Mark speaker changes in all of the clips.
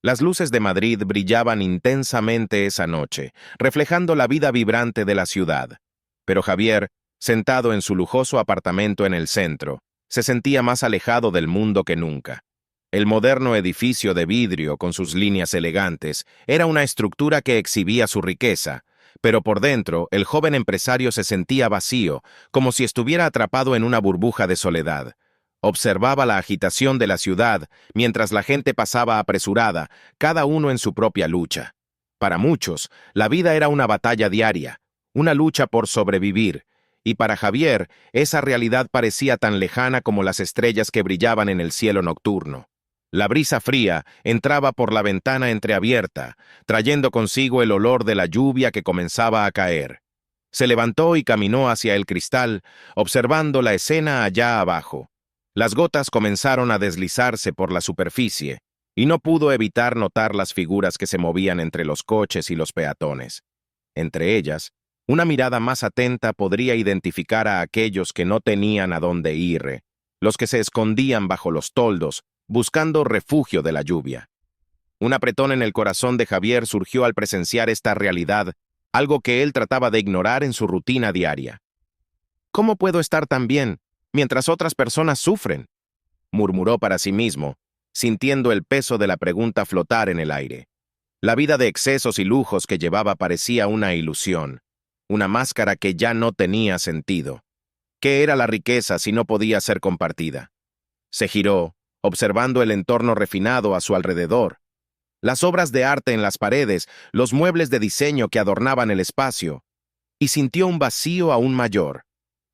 Speaker 1: Las luces de Madrid brillaban intensamente esa noche, reflejando la vida vibrante de la ciudad. Pero Javier, sentado en su lujoso apartamento en el centro, se sentía más alejado del mundo que nunca. El moderno edificio de vidrio, con sus líneas elegantes, era una estructura que exhibía su riqueza, pero por dentro el joven empresario se sentía vacío, como si estuviera atrapado en una burbuja de soledad. Observaba la agitación de la ciudad, mientras la gente pasaba apresurada, cada uno en su propia lucha. Para muchos, la vida era una batalla diaria, una lucha por sobrevivir, y para Javier, esa realidad parecía tan lejana como las estrellas que brillaban en el cielo nocturno. La brisa fría entraba por la ventana entreabierta, trayendo consigo el olor de la lluvia que comenzaba a caer. Se levantó y caminó hacia el cristal, observando la escena allá abajo. Las gotas comenzaron a deslizarse por la superficie, y no pudo evitar notar las figuras que se movían entre los coches y los peatones. Entre ellas, una mirada más atenta podría identificar a aquellos que no tenían a dónde ir, los que se escondían bajo los toldos, buscando refugio de la lluvia. Un apretón en el corazón de Javier surgió al presenciar esta realidad, algo que él trataba de ignorar en su rutina diaria. ¿Cómo puedo estar tan bien mientras otras personas sufren?, murmuró para sí mismo, sintiendo el peso de la pregunta flotar en el aire. La vida de excesos y lujos que llevaba parecía una ilusión, una máscara que ya no tenía sentido. ¿Qué era la riqueza si no podía ser compartida? Se giró, observando el entorno refinado a su alrededor. Las obras de arte en las paredes, los muebles de diseño que adornaban el espacio, y sintió un vacío aún mayor.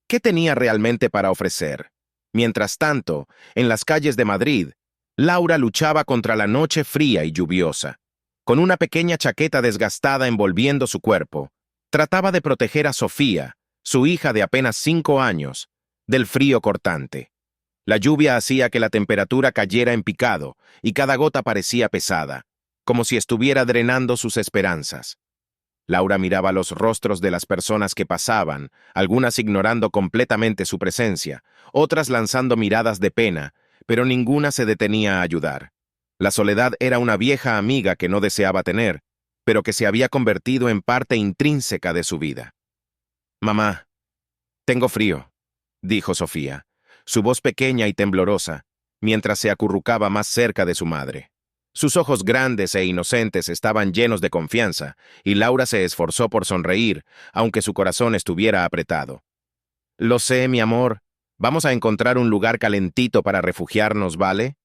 Speaker 1: ¿Qué tenía realmente para ofrecer? Mientras tanto, en las calles de Madrid, Laura luchaba contra la noche fría y lluviosa. Con una pequeña chaqueta desgastada envolviendo su cuerpo, trataba de proteger a Sofía, su hija de apenas 5 años, del frío cortante. La lluvia hacía que la temperatura cayera en picado y cada gota parecía pesada, como si estuviera drenando sus esperanzas. Laura miraba los rostros de las personas que pasaban, algunas ignorando completamente su presencia, otras lanzando miradas de pena, pero ninguna se detenía a ayudar. La soledad era una vieja amiga que no deseaba tener, pero que se había convertido en parte intrínseca de su vida. «Mamá, tengo frío», dijo Sofía, su voz pequeña y temblorosa, mientras se acurrucaba más cerca de su madre. Sus ojos grandes e inocentes estaban llenos de confianza, y Laura se esforzó por sonreír, aunque su corazón estuviera apretado. «Lo sé, mi amor. Vamos a encontrar un lugar calentito para refugiarnos, ¿vale?»,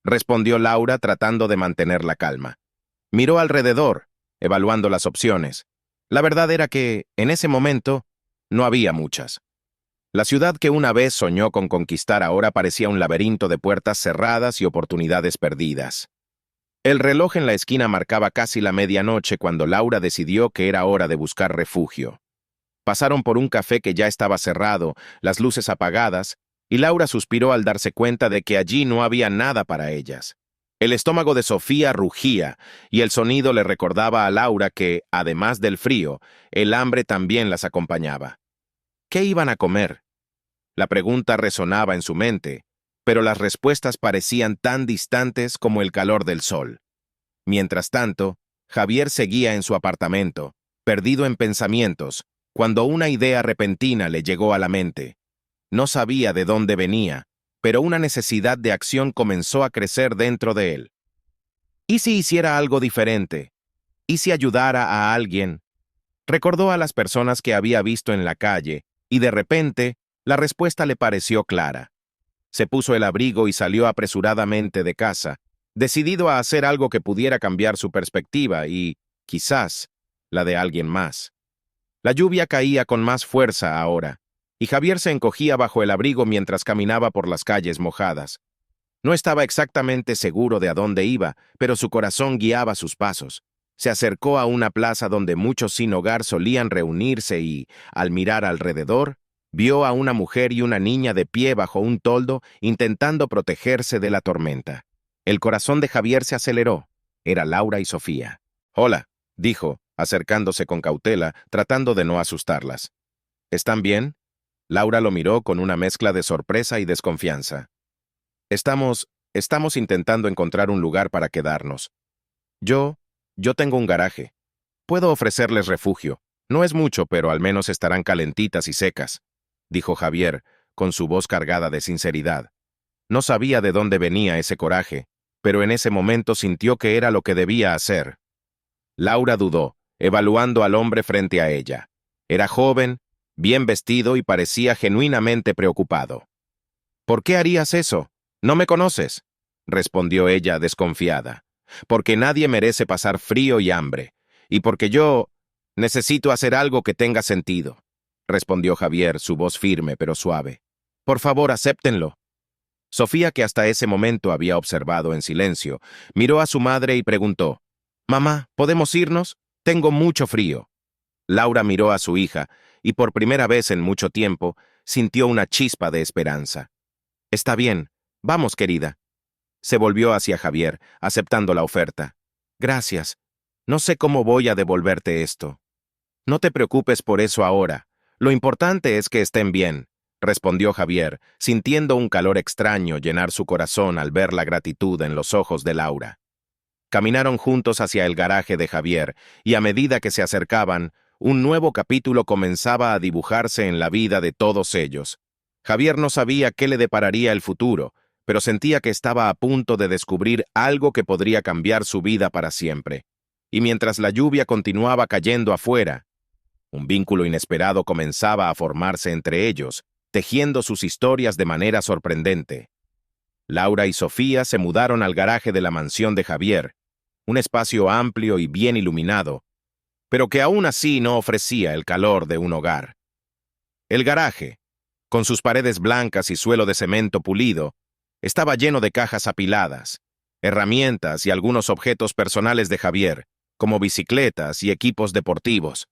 Speaker 1: respondió Laura tratando de mantener la calma. Miró alrededor, evaluando las opciones. La verdad era que, en ese momento, no había muchas. La ciudad que una vez soñó con conquistar ahora parecía un laberinto de puertas cerradas y oportunidades perdidas. El reloj en la esquina marcaba casi la medianoche cuando Laura decidió que era hora de buscar refugio. Pasaron por un café que ya estaba cerrado, las luces apagadas, y Laura suspiró al darse cuenta de que allí no había nada para ellas. El estómago de Sofía rugía, y el sonido le recordaba a Laura que, además del frío, el hambre también las acompañaba. ¿Qué iban a comer? La pregunta resonaba en su mente, pero las respuestas parecían tan distantes como el calor del sol. Mientras tanto, Javier seguía en su apartamento, perdido en pensamientos, cuando una idea repentina le llegó a la mente. No sabía de dónde venía, pero una necesidad de acción comenzó a crecer dentro de él. ¿Y si hiciera algo diferente? ¿Y si ayudara a alguien? Recordó a las personas que había visto en la calle, y de repente, la respuesta le pareció clara. Se puso el abrigo y salió apresuradamente de casa, decidido a hacer algo que pudiera cambiar su perspectiva y, quizás, la de alguien más. La lluvia caía con más fuerza ahora, y Javier se encogía bajo el abrigo mientras caminaba por las calles mojadas. No estaba exactamente seguro de a dónde iba, pero su corazón guiaba sus pasos. Se acercó a una plaza donde muchos sin hogar solían reunirse y, al mirar alrededor, vio a una mujer y una niña de pie bajo un toldo intentando protegerse de la tormenta. El corazón de Javier se aceleró. Era Laura y Sofía. «Hola», dijo, acercándose con cautela, tratando de no asustarlas. «¿Están bien?». Laura lo miró con una mezcla de sorpresa y desconfianza. Estamos intentando encontrar un lugar para quedarnos». Yo, yo tengo un garaje. Puedo ofrecerles refugio. No es mucho, pero al menos estarán calentitas y secas, dijo Javier, con su voz cargada de sinceridad. No sabía de dónde venía ese coraje, pero en ese momento sintió que era lo que debía hacer. Laura dudó, evaluando al hombre frente a ella. Era joven, bien vestido y parecía genuinamente preocupado. ¿Por qué harías eso? No me conoces, respondió ella desconfiada. Porque nadie merece pasar frío y hambre, y porque yo necesito hacer algo que tenga sentido, respondió Javier, su voz firme pero suave. Por favor, acéptenlo. Sofía, que hasta ese momento había observado en silencio, miró a su madre y preguntó, «Mamá, ¿podemos irnos? Tengo mucho frío». Laura miró a su hija y por primera vez en mucho tiempo sintió una chispa de esperanza. «Está bien. Vamos, querida». Se volvió hacia Javier, aceptando la oferta. «Gracias. No sé cómo voy a devolverte esto». «No te preocupes por eso ahora. Lo importante es que estén bien», respondió Javier, sintiendo un calor extraño llenar su corazón al ver la gratitud en los ojos de Laura. Caminaron juntos hacia el garaje de Javier, y a medida que se acercaban, un nuevo capítulo comenzaba a dibujarse en la vida de todos ellos. Javier no sabía qué le depararía el futuro, pero sentía que estaba a punto de descubrir algo que podría cambiar su vida para siempre. Y mientras la lluvia continuaba cayendo afuera, un vínculo inesperado comenzaba a formarse entre ellos, tejiendo sus historias de manera sorprendente. Laura y Sofía se mudaron al garaje de la mansión de Javier, un espacio amplio y bien iluminado, pero que aún así no ofrecía el calor de un hogar. El garaje, con sus paredes blancas y suelo de cemento pulido, estaba lleno de cajas apiladas, herramientas y algunos objetos personales de Javier, como bicicletas y equipos deportivos.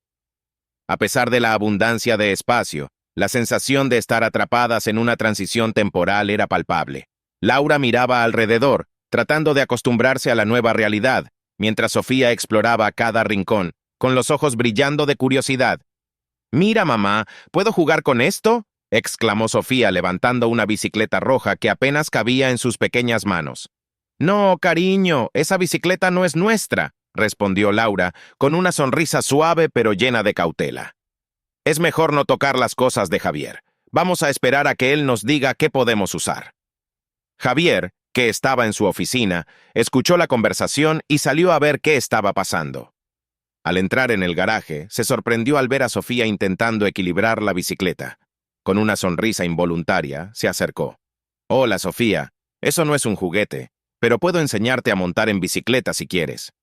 Speaker 1: A pesar de la abundancia de espacio, la sensación de estar atrapadas en una transición temporal era palpable. Laura miraba alrededor, tratando de acostumbrarse a la nueva realidad, mientras Sofía exploraba cada rincón, con los ojos brillando de curiosidad. «Mira, mamá, ¿puedo jugar con esto?», exclamó Sofía levantando una bicicleta roja que apenas cabía en sus pequeñas manos. «No, cariño, esa bicicleta no es nuestra», respondió Laura, con una sonrisa suave pero llena de cautela. «Es mejor no tocar las cosas de Javier. Vamos a esperar a que él nos diga qué podemos usar». Javier, que estaba en su oficina, escuchó la conversación y salió a ver qué estaba pasando. Al entrar en el garaje, se sorprendió al ver a Sofía intentando equilibrar la bicicleta. Con una sonrisa involuntaria, se acercó. «Hola, Sofía. Eso no es un juguete, pero puedo enseñarte a montar en bicicleta si quieres»,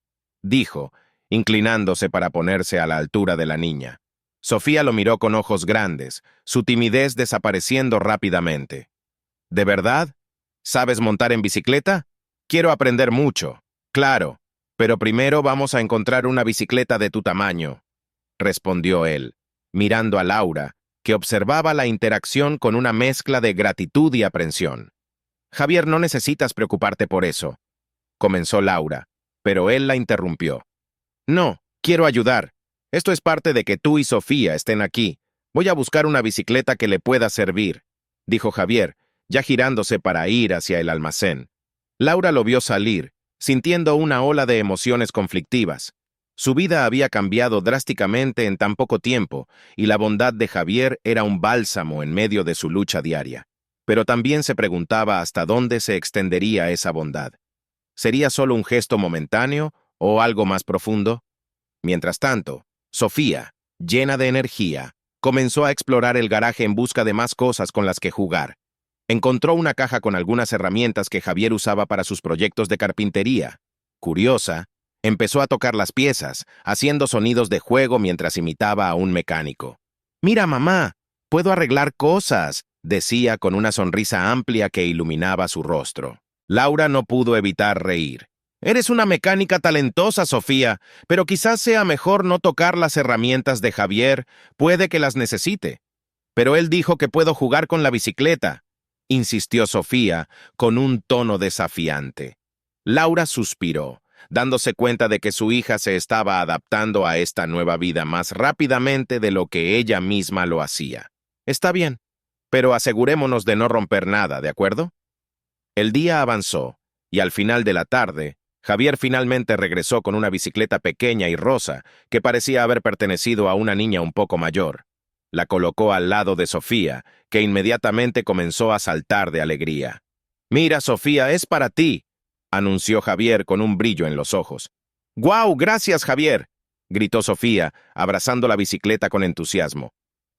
Speaker 1: dijo, inclinándose para ponerse a la altura de la niña. Sofía lo miró con ojos grandes, su timidez desapareciendo rápidamente. «¿De verdad? ¿Sabes montar en bicicleta? Quiero aprender mucho». «Claro, pero primero vamos a encontrar una bicicleta de tu tamaño», respondió él, mirando a Laura, que observaba la interacción con una mezcla de gratitud y aprensión. «Javier, no necesitas preocuparte por eso», comenzó Laura, pero él la interrumpió. «No, quiero ayudar. Esto es parte de que tú y Sofía estén aquí. Voy a buscar una bicicleta que le pueda servir», dijo Javier, ya girándose para ir hacia el almacén. Laura lo vio salir, sintiendo una ola de emociones conflictivas. Su vida había cambiado drásticamente en tan poco tiempo, y la bondad de Javier era un bálsamo en medio de su lucha diaria. Pero también se preguntaba hasta dónde se extendería esa bondad. ¿Sería solo un gesto momentáneo o algo más profundo? Mientras tanto, Sofía, llena de energía, comenzó a explorar el garaje en busca de más cosas con las que jugar. Encontró una caja con algunas herramientas que Javier usaba para sus proyectos de carpintería. Curiosa, empezó a tocar las piezas, haciendo sonidos de juego mientras imitaba a un mecánico. «Mira, mamá, puedo arreglar cosas», decía con una sonrisa amplia que iluminaba su rostro. Laura no pudo evitar reír. «Eres una mecánica talentosa, Sofía, pero quizás sea mejor no tocar las herramientas de Javier, puede que las necesite». «Pero él dijo que puedo jugar con la bicicleta», insistió Sofía con un tono desafiante. Laura suspiró, dándose cuenta de que su hija se estaba adaptando a esta nueva vida más rápidamente de lo que ella misma lo hacía. «Está bien, pero asegurémonos de no romper nada, ¿de acuerdo?». El día avanzó, y al final de la tarde, Javier finalmente regresó con una bicicleta pequeña y rosa que parecía haber pertenecido a una niña un poco mayor. La colocó al lado de Sofía, que inmediatamente comenzó a saltar de alegría. «Mira, Sofía, es para ti», anunció Javier con un brillo en los ojos. «¡Guau! ¡Gracias, Javier!», gritó Sofía, abrazando la bicicleta con entusiasmo.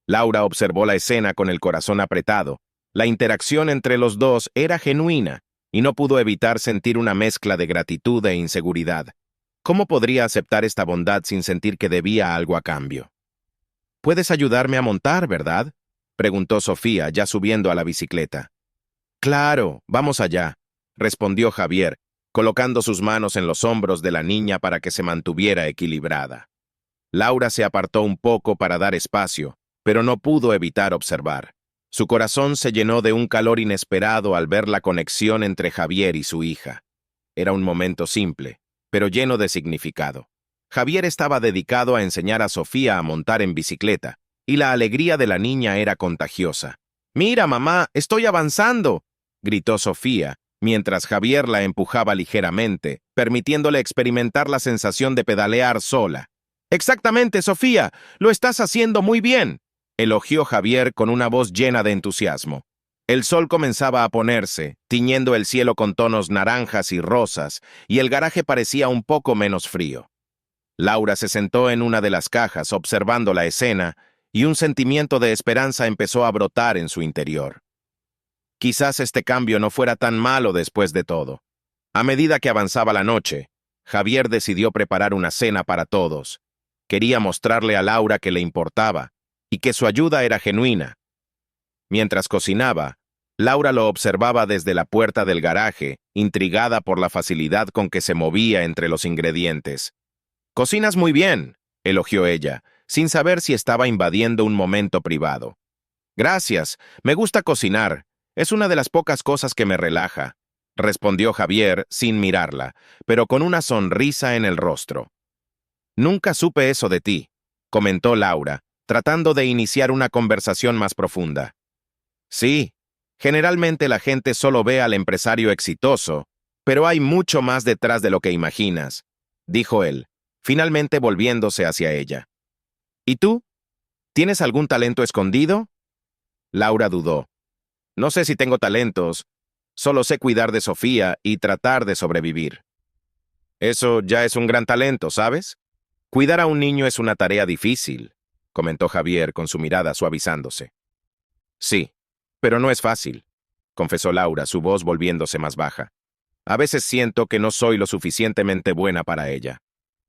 Speaker 1: Laura observó la escena con el corazón apretado. La interacción entre los dos era genuina, y no pudo evitar sentir una mezcla de gratitud e inseguridad. ¿Cómo podría aceptar esta bondad sin sentir que debía algo a cambio? «¿Puedes ayudarme a montar, verdad?», preguntó Sofía, ya subiendo a la bicicleta. «Claro, vamos allá», respondió Javier, colocando sus manos en los hombros de la niña para que se mantuviera equilibrada. Laura se apartó un poco para dar espacio, pero no pudo evitar observar. Su corazón se llenó de un calor inesperado al ver la conexión entre Javier y su hija. Era un momento simple, pero lleno de significado. Javier estaba dedicado a enseñar a Sofía a montar en bicicleta, y la alegría de la niña era contagiosa. «Mira, mamá, estoy avanzando», gritó Sofía, mientras Javier la empujaba ligeramente, permitiéndole experimentar la sensación de pedalear sola. «Exactamente, Sofía, lo estás haciendo muy bien», elogió Javier con una voz llena de entusiasmo. El sol comenzaba a ponerse, tiñendo el cielo con tonos naranjas y rosas, y el garaje parecía un poco menos frío. Laura se sentó en una de las cajas observando la escena, y un sentimiento de esperanza empezó a brotar en su interior. Quizás este cambio no fuera tan malo después de todo. A medida que avanzaba la noche, Javier decidió preparar una cena para todos. Quería mostrarle a Laura que le importaba, y que su ayuda era genuina. Mientras cocinaba, Laura lo observaba desde la puerta del garaje, intrigada por la facilidad con que se movía entre los ingredientes. «Cocinas muy bien», elogió ella, sin saber si estaba invadiendo un momento privado. «Gracias, me gusta cocinar. Es una de las pocas cosas que me relaja», respondió Javier sin mirarla, pero con una sonrisa en el rostro. «Nunca supe eso de ti», comentó Laura, tratando de iniciar una conversación más profunda. «Sí, generalmente la gente solo ve al empresario exitoso, pero hay mucho más detrás de lo que imaginas», dijo él, finalmente volviéndose hacia ella. «¿Y tú? ¿Tienes algún talento escondido?». Laura dudó. «No sé si tengo talentos, solo sé cuidar de Sofía y tratar de sobrevivir». «Eso ya es un gran talento, ¿sabes? Cuidar a un niño es una tarea difícil», comentó Javier con su mirada suavizándose. «Sí, pero no es fácil», confesó Laura, su voz volviéndose más baja. «A veces siento que no soy lo suficientemente buena para ella».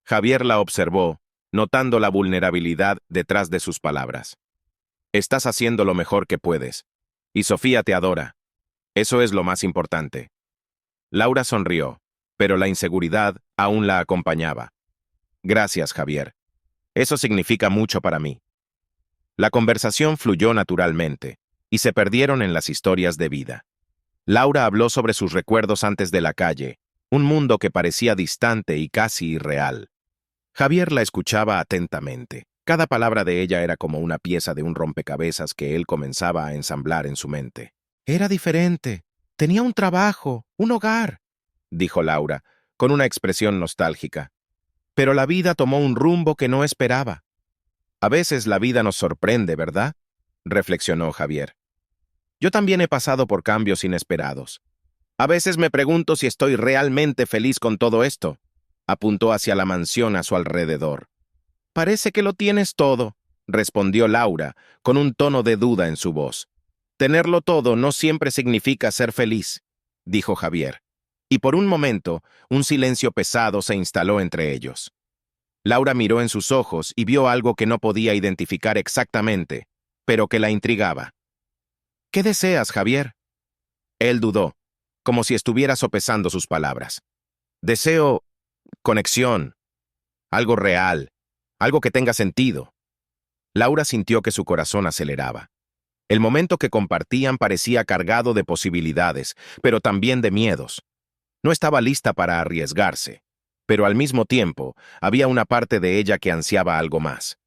Speaker 1: Javier la observó, notando la vulnerabilidad detrás de sus palabras. «Estás haciendo lo mejor que puedes, y Sofía te adora. Eso es lo más importante». Laura sonrió, pero la inseguridad aún la acompañaba. «Gracias, Javier. Eso significa mucho para mí». La conversación fluyó naturalmente, y se perdieron en las historias de vida. Laura habló sobre sus recuerdos antes de la calle, un mundo que parecía distante y casi irreal. Javier la escuchaba atentamente. Cada palabra de ella era como una pieza de un rompecabezas que él comenzaba a ensamblar en su mente. «Era diferente. Tenía un trabajo, un hogar», dijo Laura, con una expresión nostálgica. «Pero la vida tomó un rumbo que no esperaba». «A veces la vida nos sorprende, ¿verdad?», reflexionó Javier. «Yo también he pasado por cambios inesperados. A veces me pregunto si estoy realmente feliz con todo esto», apuntó hacia la mansión a su alrededor. «Parece que lo tienes todo», respondió Laura, con un tono de duda en su voz. «Tenerlo todo no siempre significa ser feliz», dijo Javier. Y por un momento, un silencio pesado se instaló entre ellos. Laura miró en sus ojos y vio algo que no podía identificar exactamente, pero que la intrigaba. «¿Qué deseas, Javier?». Él dudó, como si estuviera sopesando sus palabras. «Deseo conexión, algo real, algo que tenga sentido». Laura sintió que su corazón aceleraba. El momento que compartían parecía cargado de posibilidades, pero también de miedos. No estaba lista para arriesgarse, pero al mismo tiempo había una parte de ella que ansiaba algo más.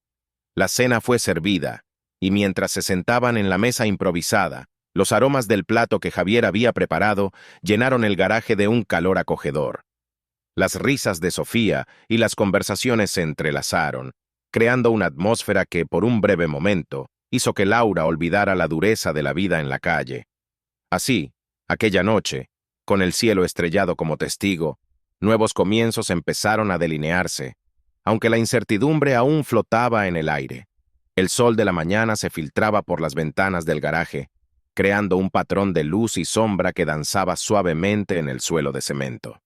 Speaker 1: La cena fue servida, y mientras se sentaban en la mesa improvisada, los aromas del plato que Javier había preparado llenaron el garaje de un calor acogedor. Las risas de Sofía y las conversaciones se entrelazaron, creando una atmósfera que, por un breve momento, hizo que Laura olvidara la dureza de la vida en la calle. Así, aquella noche, con el cielo estrellado como testigo, nuevos comienzos empezaron a delinearse, aunque la incertidumbre aún flotaba en el aire. El sol de la mañana se filtraba por las ventanas del garaje, creando un patrón de luz y sombra que danzaba suavemente en el suelo de cemento.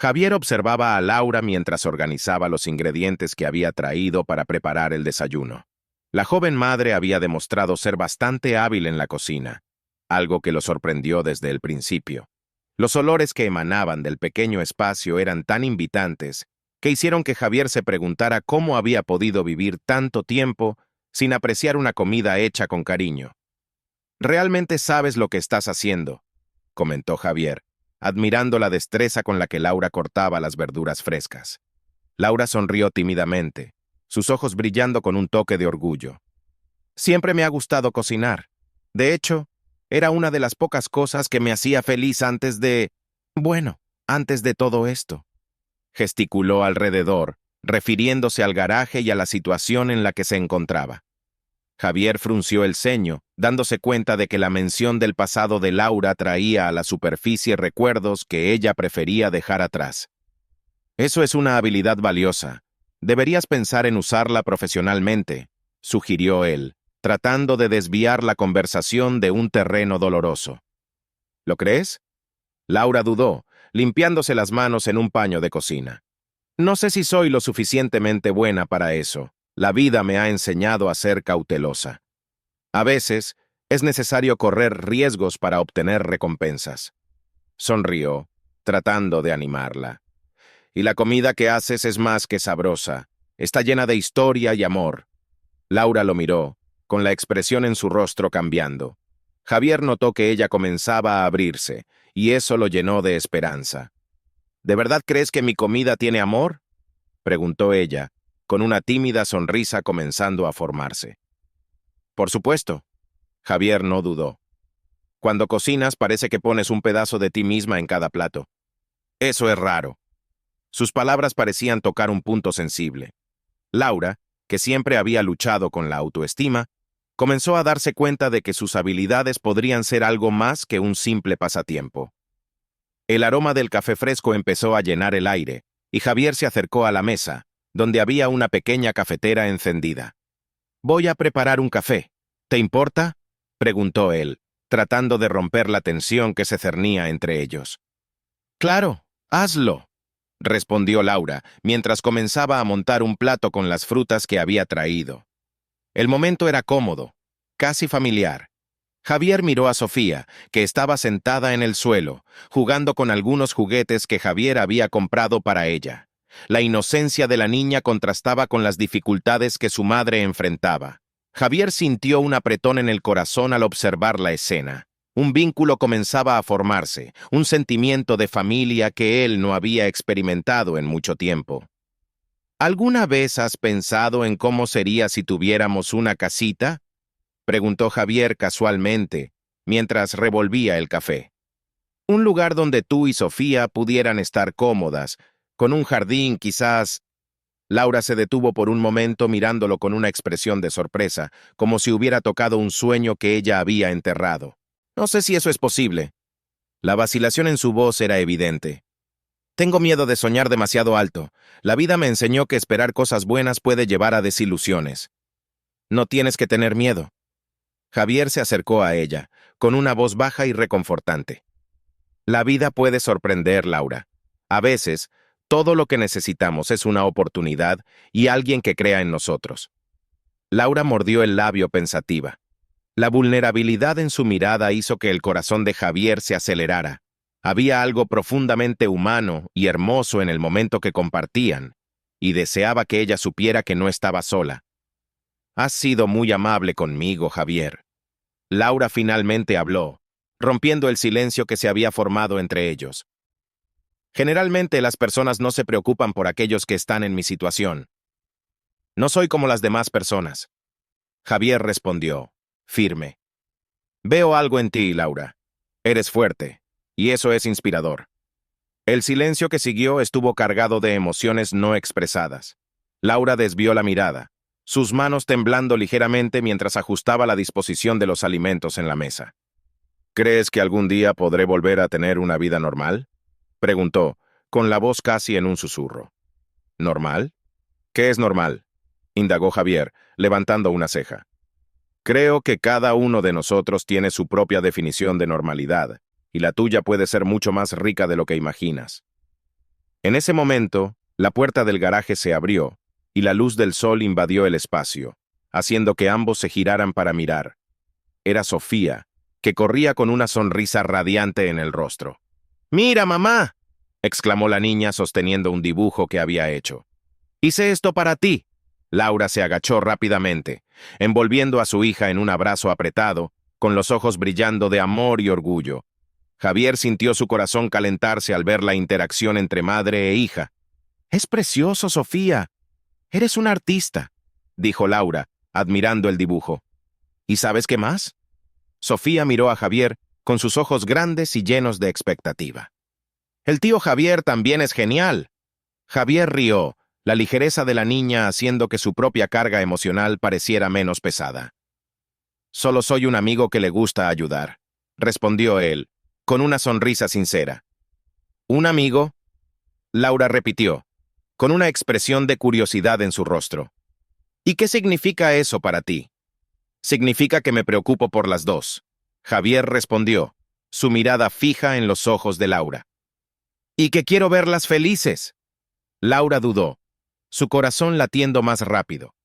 Speaker 1: Javier observaba a Laura mientras organizaba los ingredientes que había traído para preparar el desayuno. La joven madre había demostrado ser bastante hábil en la cocina, algo que lo sorprendió desde el principio. Los olores que emanaban del pequeño espacio eran tan invitantes que hicieron que Javier se preguntara cómo había podido vivir tanto tiempo sin apreciar una comida hecha con cariño. «Realmente sabes lo que estás haciendo», comentó Javier, admirando la destreza con la que Laura cortaba las verduras frescas. Laura sonrió tímidamente, sus ojos brillando con un toque de orgullo. «Siempre me ha gustado cocinar. De hecho, era una de las pocas cosas que me hacía feliz antes de todo esto». Gesticuló alrededor, refiriéndose al garaje y a la situación en la que se encontraba. Javier frunció el ceño, dándose cuenta de que la mención del pasado de Laura traía a la superficie recuerdos que ella prefería dejar atrás. «Eso es una habilidad valiosa. Deberías pensar en usarla profesionalmente», sugirió él, tratando de desviar la conversación de un terreno doloroso. «¿Lo crees?». Laura dudó, limpiándose las manos en un paño de cocina. «No sé si soy lo suficientemente buena para eso. La vida me ha enseñado a ser cautelosa. A veces, es necesario correr riesgos para obtener recompensas». Sonrió, tratando de animarla. «Y la comida que haces es más que sabrosa. Está llena de historia y amor». Laura lo miró, con la expresión en su rostro cambiando. Javier notó que ella comenzaba a abrirse, y eso lo llenó de esperanza. «¿De verdad crees que mi comida tiene amor?», preguntó ella, con una tímida sonrisa comenzando a formarse. «Por supuesto». Javier no dudó. «Cuando cocinas parece que pones un pedazo de ti misma en cada plato». «Eso es raro». Sus palabras parecían tocar un punto sensible. Laura, que siempre había luchado con la autoestima, comenzó a darse cuenta de que sus habilidades podrían ser algo más que un simple pasatiempo. El aroma del café fresco empezó a llenar el aire, y Javier se acercó a la mesa, donde había una pequeña cafetera encendida. «Voy a preparar un café. ¿Te importa?», preguntó él, tratando de romper la tensión que se cernía entre ellos. «Claro, hazlo», respondió Laura, mientras comenzaba a montar un plato con las frutas que había traído. El momento era cómodo, casi familiar. Javier miró a Sofía, que estaba sentada en el suelo, jugando con algunos juguetes que Javier había comprado para ella. La inocencia de la niña contrastaba con las dificultades que su madre enfrentaba. Javier sintió un apretón en el corazón al observar la escena. Un vínculo comenzaba a formarse, un sentimiento de familia que él no había experimentado en mucho tiempo. «¿Alguna vez has pensado en cómo sería si tuviéramos una casita?», preguntó Javier casualmente, mientras revolvía el café. «Un lugar donde tú y Sofía pudieran estar cómodas, con un jardín quizás». Laura se detuvo por un momento mirándolo con una expresión de sorpresa, como si hubiera tocado un sueño que ella había enterrado. «No sé si eso es posible». La vacilación en su voz era evidente. «Tengo miedo de soñar demasiado alto. La vida me enseñó que esperar cosas buenas puede llevar a desilusiones». «No tienes que tener miedo». Javier se acercó a ella, con una voz baja y reconfortante. «La vida puede sorprender, Laura. A veces, todo lo que necesitamos es una oportunidad y alguien que crea en nosotros». Laura mordió el labio pensativa. La vulnerabilidad en su mirada hizo que el corazón de Javier se acelerara. Había algo profundamente humano y hermoso en el momento que compartían, y deseaba que ella supiera que no estaba sola. «Has sido muy amable conmigo, Javier». Laura finalmente habló, rompiendo el silencio que se había formado entre ellos. «Generalmente las personas no se preocupan por aquellos que están en mi situación. No soy como las demás personas». Javier respondió, firme. «Veo algo en ti, Laura. Eres fuerte, y eso es inspirador». El silencio que siguió estuvo cargado de emociones no expresadas. Laura desvió la mirada, sus manos temblando ligeramente mientras ajustaba la disposición de los alimentos en la mesa. ¿Crees que algún día podré volver a tener una vida normal?, preguntó, con la voz casi en un susurro. ¿Normal? ¿Qué es normal?, indagó Javier, levantando una ceja. Creo que cada uno de nosotros tiene su propia definición de normalidad, y la tuya puede ser mucho más rica de lo que imaginas. En ese momento, la puerta del garaje se abrió, y la luz del sol invadió el espacio, haciendo que ambos se giraran para mirar. Era Sofía, que corría con una sonrisa radiante en el rostro. «¡Mira, mamá!», exclamó la niña sosteniendo un dibujo que había hecho. «Hice esto para ti». Laura se agachó rápidamente, envolviendo a su hija en un abrazo apretado, con los ojos brillando de amor y orgullo. Javier sintió su corazón calentarse al ver la interacción entre madre e hija. «Es precioso, Sofía. Eres una artista», dijo Laura, admirando el dibujo. «¿Y sabes qué más?». Sofía miró a Javier con sus ojos grandes y llenos de expectativa. «El tío Javier también es genial». Javier rió, la ligereza de la niña haciendo que su propia carga emocional pareciera menos pesada. «Solo soy un amigo que le gusta ayudar», respondió él, con una sonrisa sincera. «¿Un amigo?», Laura repitió, con una expresión de curiosidad en su rostro. «¿Y qué significa eso para ti?». «Significa que me preocupo por las dos», Javier respondió, su mirada fija en los ojos de Laura. «Y que quiero verlas felices». Laura dudó, su corazón latiendo más rápido.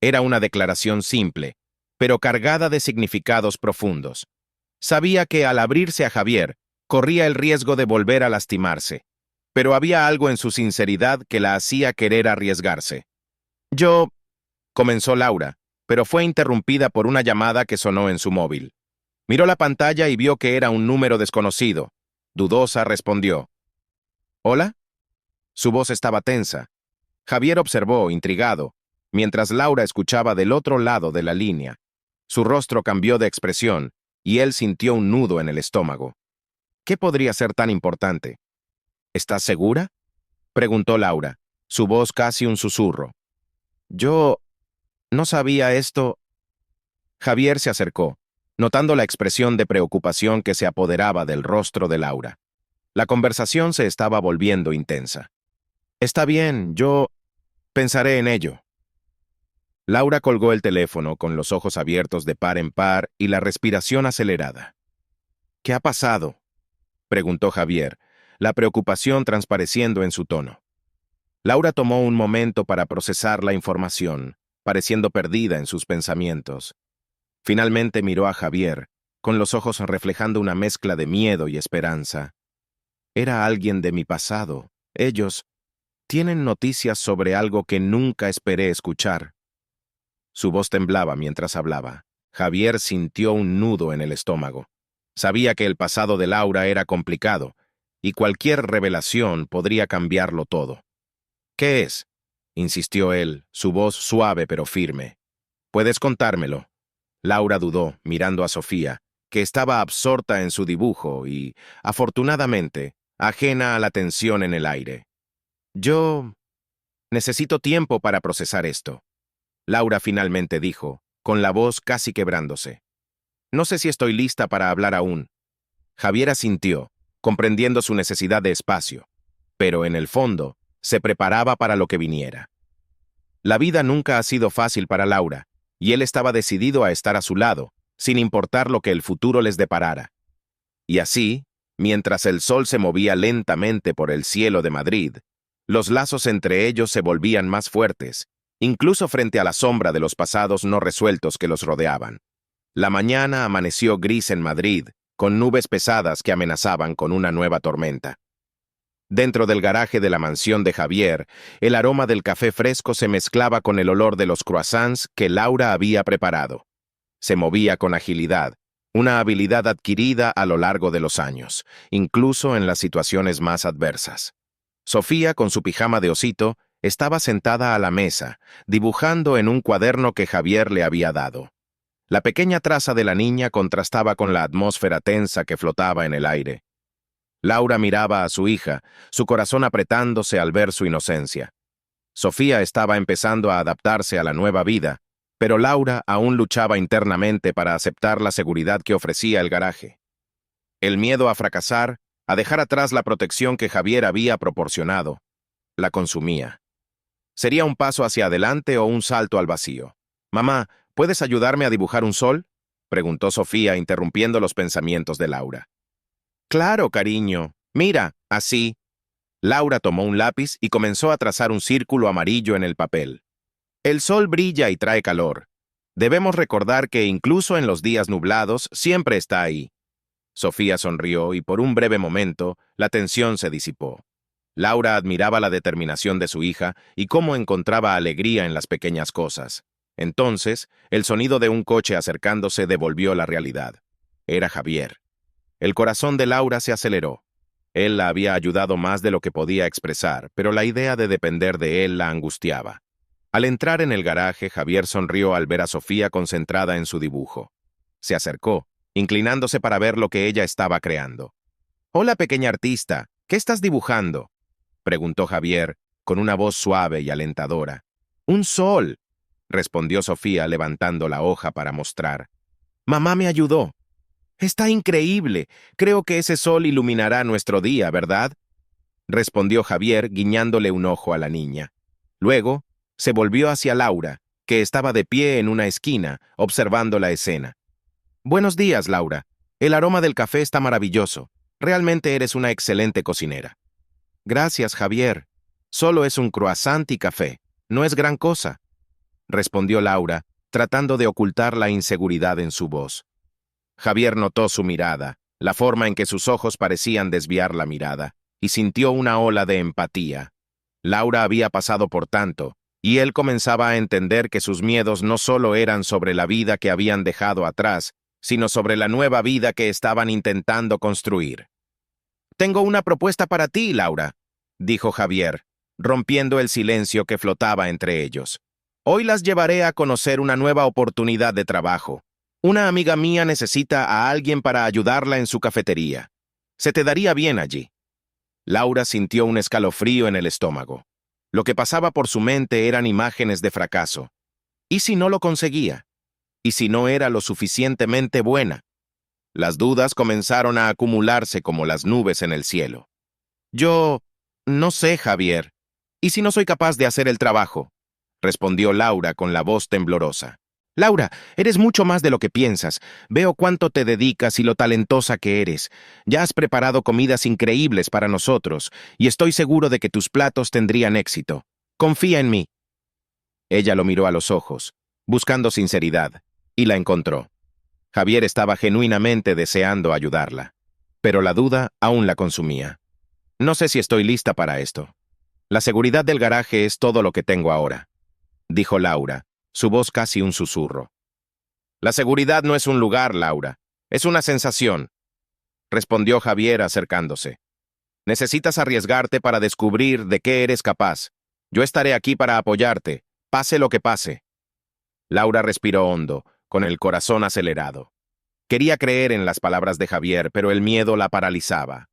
Speaker 1: Era una declaración simple, pero cargada de significados profundos. Sabía que al abrirse a Javier, corría el riesgo de volver a lastimarse, pero había algo en su sinceridad que la hacía querer arriesgarse. «Yo», comenzó Laura, pero fue interrumpida por una llamada que sonó en su móvil. Miró la pantalla y vio que era un número desconocido. Dudosa respondió. «¿Hola?». Su voz estaba tensa. Javier observó, intrigado, mientras Laura escuchaba del otro lado de la línea. Su rostro cambió de expresión, y él sintió un nudo en el estómago. ¿Qué podría ser tan importante? «¿Estás segura?», preguntó Laura, su voz casi un susurro. «Yo no sabía esto». Javier se acercó, notando la expresión de preocupación que se apoderaba del rostro de Laura. La conversación se estaba volviendo intensa. «Está bien, yo pensaré en ello». Laura colgó el teléfono con los ojos abiertos de par en par y la respiración acelerada. «¿Qué ha pasado?», preguntó Javier, la preocupación transpareciendo en su tono. Laura tomó un momento para procesar la información, pareciendo perdida en sus pensamientos. Finalmente miró a Javier, con los ojos reflejando una mezcla de miedo y esperanza. «Era alguien de mi pasado. Ellos tienen noticias sobre algo que nunca esperé escuchar». Su voz temblaba mientras hablaba. Javier sintió un nudo en el estómago. Sabía que el pasado de Laura era complicado, y cualquier revelación podría cambiarlo todo. «¿Qué es?», insistió él, su voz suave pero firme. «Puedes contármelo». Laura dudó, mirando a Sofía, que estaba absorta en su dibujo y, afortunadamente, ajena a la tensión en el aire. «Yo necesito tiempo para procesar esto», Laura finalmente dijo, con la voz casi quebrándose. «No sé si estoy lista para hablar aún». Javier asintió, comprendiendo su necesidad de espacio, pero en el fondo se preparaba para lo que viniera. La vida nunca ha sido fácil para Laura, y él estaba decidido a estar a su lado, sin importar lo que el futuro les deparara. Y así, mientras el sol se movía lentamente por el cielo de Madrid, los lazos entre ellos se volvían más fuertes, incluso frente a la sombra de los pasados no resueltos que los rodeaban. La mañana amaneció gris en Madrid, con nubes pesadas que amenazaban con una nueva tormenta. Dentro del garaje de la mansión de Javier, el aroma del café fresco se mezclaba con el olor de los croissants que Laura había preparado. Se movía con agilidad, una habilidad adquirida a lo largo de los años, incluso en las situaciones más adversas. Sofía, con su pijama de osito, estaba sentada a la mesa, dibujando en un cuaderno que Javier le había dado. La pequeña traza de la niña contrastaba con la atmósfera tensa que flotaba en el aire. Laura miraba a su hija, su corazón apretándose al ver su inocencia. Sofía estaba empezando a adaptarse a la nueva vida, pero Laura aún luchaba internamente para aceptar la seguridad que ofrecía el garaje. El miedo a fracasar, a dejar atrás la protección que Javier había proporcionado, la consumía. ¿Sería un paso hacia adelante o un salto al vacío? «Mamá, ¿puedes ayudarme a dibujar un sol?», preguntó Sofía, interrumpiendo los pensamientos de Laura. «Claro, cariño. Mira, así». Laura tomó un lápiz y comenzó a trazar un círculo amarillo en el papel. El sol brilla y trae calor. Debemos recordar que incluso en los días nublados siempre está ahí. Sofía sonrió y por un breve momento la tensión se disipó. Laura admiraba la determinación de su hija y cómo encontraba alegría en las pequeñas cosas. Entonces, el sonido de un coche acercándose devolvió la realidad. Era Javier. El corazón de Laura se aceleró. Él la había ayudado más de lo que podía expresar, pero la idea de depender de él la angustiaba. Al entrar en el garaje, Javier sonrió al ver a Sofía concentrada en su dibujo. Se acercó, inclinándose para ver lo que ella estaba creando. «Hola, pequeña artista, ¿qué estás dibujando?», preguntó Javier, con una voz suave y alentadora. «Un sol», respondió Sofía levantando la hoja para mostrar. «Mamá me ayudó». «Está increíble. Creo que ese sol iluminará nuestro día, ¿verdad?», respondió Javier, guiñándole un ojo a la niña. Luego, se volvió hacia Laura, que estaba de pie en una esquina, observando la escena. «Buenos días, Laura. El aroma del café está maravilloso. Realmente eres una excelente cocinera». «Gracias, Javier. Solo es un croissant y café. No es gran cosa», respondió Laura, tratando de ocultar la inseguridad en su voz. Javier notó su mirada, la forma en que sus ojos parecían desviar la mirada, y sintió una ola de empatía. Laura había pasado por tanto, y él comenzaba a entender que sus miedos no solo eran sobre la vida que habían dejado atrás, sino sobre la nueva vida que estaban intentando construir. «Tengo una propuesta para ti, Laura», dijo Javier, rompiendo el silencio que flotaba entre ellos. «Hoy las llevaré a conocer una nueva oportunidad de trabajo. Una amiga mía necesita a alguien para ayudarla en su cafetería. Se te daría bien allí». Laura sintió un escalofrío en el estómago. Lo que pasaba por su mente eran imágenes de fracaso. ¿Y si no lo conseguía? ¿Y si no era lo suficientemente buena? Las dudas comenzaron a acumularse como las nubes en el cielo. «Yo no sé, Javier. ¿Y si no soy capaz de hacer el trabajo?», respondió Laura con la voz temblorosa. «Laura, eres mucho más de lo que piensas. Veo cuánto te dedicas y lo talentosa que eres. Ya has preparado comidas increíbles para nosotros, y estoy seguro de que tus platos tendrían éxito. Confía en mí». Ella lo miró a los ojos, buscando sinceridad, y la encontró. Javier estaba genuinamente deseando ayudarla, pero la duda aún la consumía. «No sé si estoy lista para esto. La seguridad del garaje es todo lo que tengo ahora», dijo Laura, su voz casi un susurro. «La seguridad no es un lugar, Laura. Es una sensación», respondió Javier acercándose. «Necesitas arriesgarte para descubrir de qué eres capaz. Yo estaré aquí para apoyarte, pase lo que pase». Laura respiró hondo, con el corazón acelerado. Quería creer en las palabras de Javier, pero el miedo la paralizaba.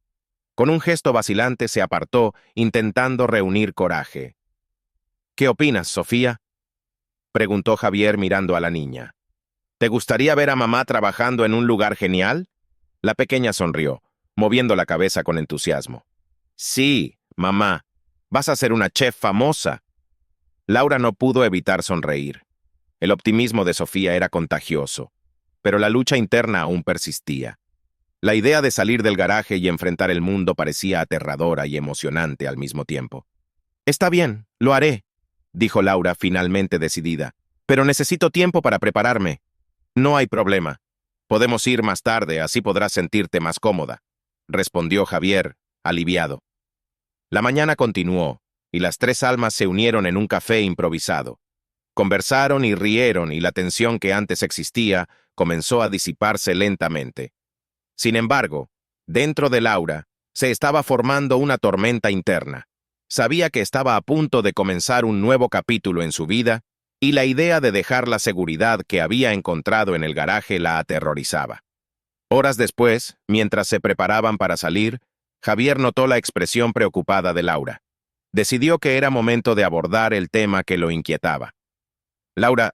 Speaker 1: Con un gesto vacilante se apartó, intentando reunir coraje. «¿Qué opinas, Sofía?», preguntó Javier mirando a la niña. «¿Te gustaría ver a mamá trabajando en un lugar genial?». La pequeña sonrió, moviendo la cabeza con entusiasmo. «Sí, mamá. Vas a ser una chef famosa». Laura no pudo evitar sonreír. El optimismo de Sofía era contagioso, pero la lucha interna aún persistía. La idea de salir del garaje y enfrentar el mundo parecía aterradora y emocionante al mismo tiempo. «Está bien, lo haré», dijo Laura finalmente decidida, «pero necesito tiempo para prepararme». «No hay problema. Podemos ir más tarde, así podrás sentirte más cómoda», respondió Javier, aliviado. La mañana continuó, y las tres almas se unieron en un café improvisado. Conversaron y rieron, y la tensión que antes existía comenzó a disiparse lentamente. Sin embargo, dentro de Laura se estaba formando una tormenta interna. Sabía que estaba a punto de comenzar un nuevo capítulo en su vida, y la idea de dejar la seguridad que había encontrado en el garaje la aterrorizaba. Horas después, mientras se preparaban para salir, Javier notó la expresión preocupada de Laura. Decidió que era momento de abordar el tema que lo inquietaba. Laura,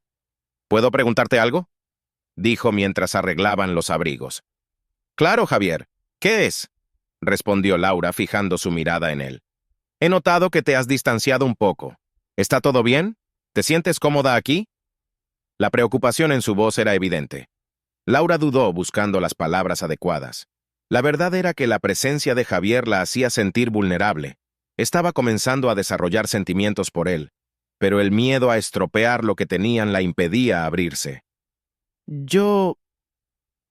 Speaker 1: ¿puedo preguntarte algo? Dijo mientras arreglaban los abrigos. Claro, Javier. ¿Qué es? Respondió Laura fijando su mirada en él. He notado que te has distanciado un poco. ¿Está todo bien? ¿Te sientes cómoda aquí? La preocupación en su voz era evidente. Laura dudó buscando las palabras adecuadas. La verdad era que la presencia de Javier la hacía sentir vulnerable. Estaba comenzando a desarrollar sentimientos por él, pero el miedo a estropear lo que tenían la impedía abrirse. Yo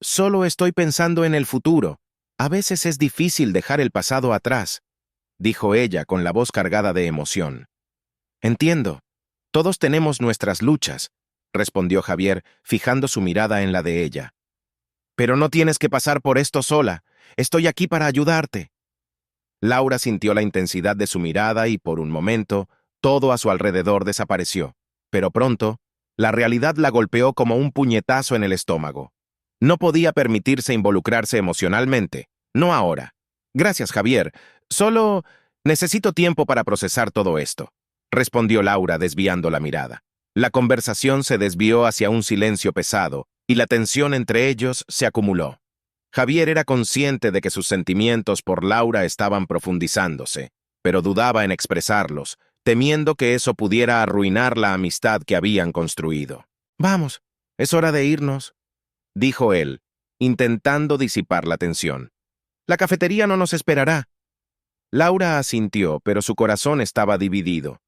Speaker 1: solo estoy pensando en el futuro. A veces es difícil dejar el pasado atrás, dijo ella con la voz cargada de emoción. Entiendo. Todos tenemos nuestras luchas, respondió Javier, fijando su mirada en la de ella. Pero no tienes que pasar por esto sola. Estoy aquí para ayudarte. Laura sintió la intensidad de su mirada y, por un momento, todo a su alrededor desapareció. Pero pronto, la realidad la golpeó como un puñetazo en el estómago. No podía permitirse involucrarse emocionalmente. No ahora. Gracias, Javier. Solo necesito tiempo para procesar todo esto, respondió Laura desviando la mirada. La conversación se desvió hacia un silencio pesado, y la tensión entre ellos se acumuló. Javier era consciente de que sus sentimientos por Laura estaban profundizándose, pero dudaba en expresarlos, temiendo que eso pudiera arruinar la amistad que habían construido. Vamos, es hora de irnos, dijo él, intentando disipar la tensión. La cafetería no nos esperará. Laura asintió, pero su corazón estaba dividido.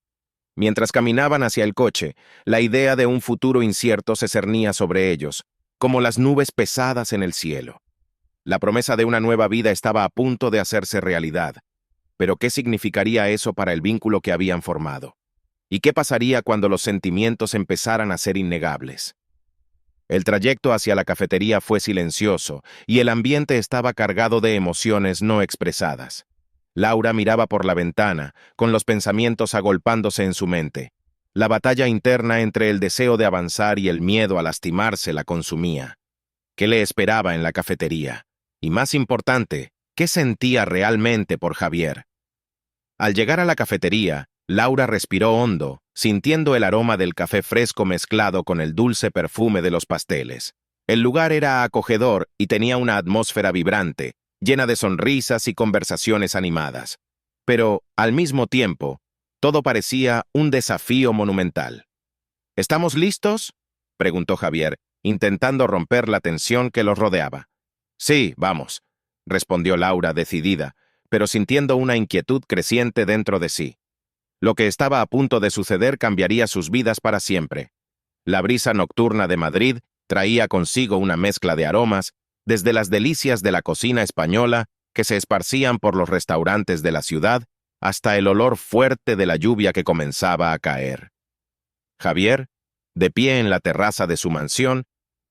Speaker 1: Mientras caminaban hacia el coche, la idea de un futuro incierto se cernía sobre ellos, como las nubes pesadas en el cielo. La promesa de una nueva vida estaba a punto de hacerse realidad. Pero ¿qué significaría eso para el vínculo que habían formado? ¿Y qué pasaría cuando los sentimientos empezaran a ser innegables? El trayecto hacia la cafetería fue silencioso, y el ambiente estaba cargado de emociones no expresadas. Laura miraba por la ventana, con los pensamientos agolpándose en su mente. La batalla interna entre el deseo de avanzar y el miedo a lastimarse la consumía. ¿Qué le esperaba en la cafetería? Y más importante, ¿qué sentía realmente por Javier? Al llegar a la cafetería, Laura respiró hondo, sintiendo el aroma del café fresco mezclado con el dulce perfume de los pasteles. El lugar era acogedor y tenía una atmósfera vibrante, llena de sonrisas y conversaciones animadas. Pero, al mismo tiempo, todo parecía un desafío monumental. ¿Estamos listos?, preguntó Javier, intentando romper la tensión que los rodeaba. Sí, vamos, respondió Laura decidida, pero sintiendo una inquietud creciente dentro de sí. Lo que estaba a punto de suceder cambiaría sus vidas para siempre. La brisa nocturna de Madrid traía consigo una mezcla de aromas, desde las delicias de la cocina española que se esparcían por los restaurantes de la ciudad hasta el olor fuerte de la lluvia que comenzaba a caer. Javier, de pie en la terraza de su mansión,